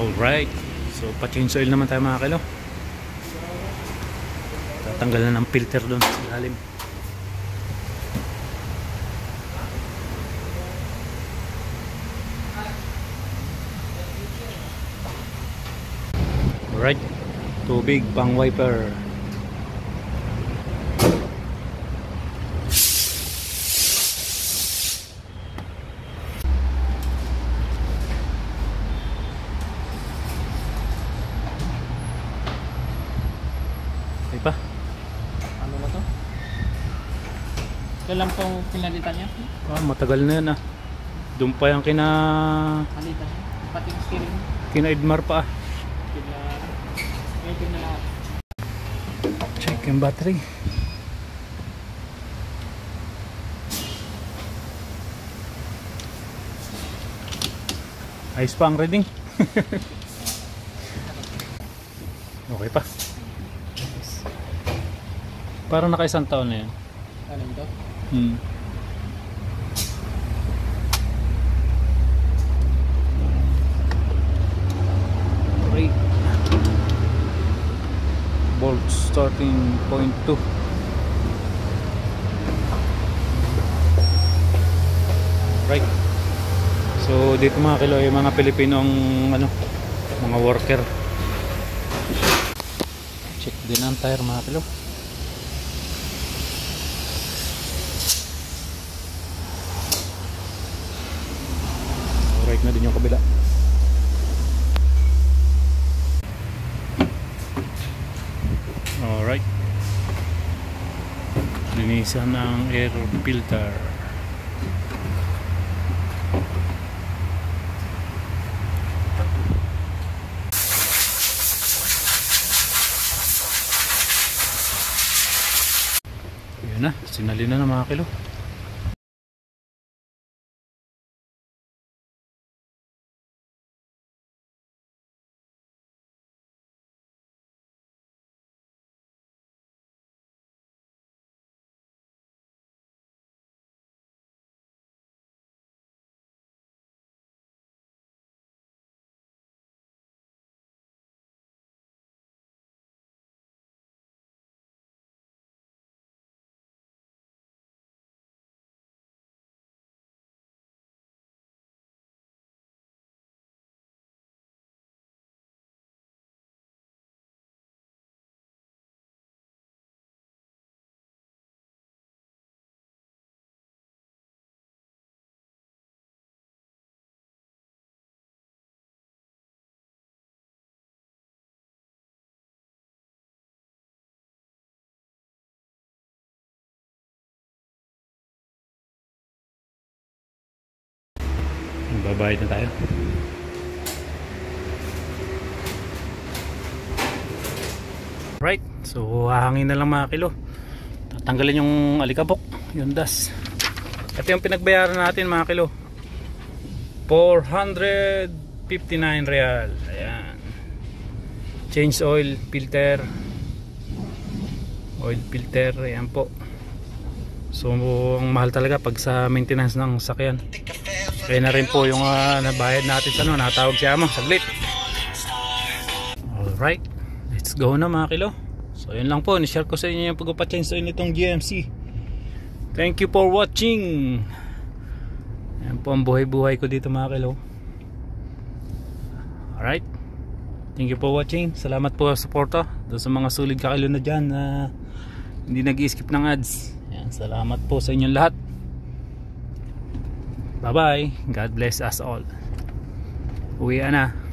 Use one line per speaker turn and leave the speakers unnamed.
Alright, so pa-change oil naman tayo mga kilo. Tatanggal na ng filter doon sa ilalim. Alright, tubig pang wiper. Pa?
Ano na to? Kailan pong pinalitan niya?
Matagal na yan Doon pa yung
Palitan niya? Pati yung steering?
Kina Edmar pa
Medyo na lahat.
Check yung battery. Ayos pa ang reading. Okay pa. Parang naka-isang taon na yan.
Ano ito?
Okay. Bolt starting point 2. Right. So dito mga kilo yung mga Pilipinong mga worker. Check din ang tire mga kilo. Right na din yung kabila. Alright, linisan ang air filter. Yun na, sinali na mga kilo. Babayad na tayo. Right, so hahangin na lang mga kilo. Tatanggalin yung alikabok, yung dust. At yung pinagbayaran natin mga kilo, 459 real. Ayan. Change oil filter. Oil filter, ayan po. So ang mahal talaga pag sa maintenance ng sakyan. Kaya na rin po yung nabayad natin sa natawag siya mo saglit. Alright, let's go na mga kilo. So yun lang po, nishare ko sa inyo yung pagpapachange oil nitong GMC. Thank you for watching. Yan po ang buhay-buhay ko dito mga kilo. Alright, thank you for watching. Salamat po sa suporta doon sa mga sulit kakilo na dyan na hindi nag-i-skip ng ads. Yan, salamat po sa inyong lahat. Bye bye. God bless us all. Uwi na.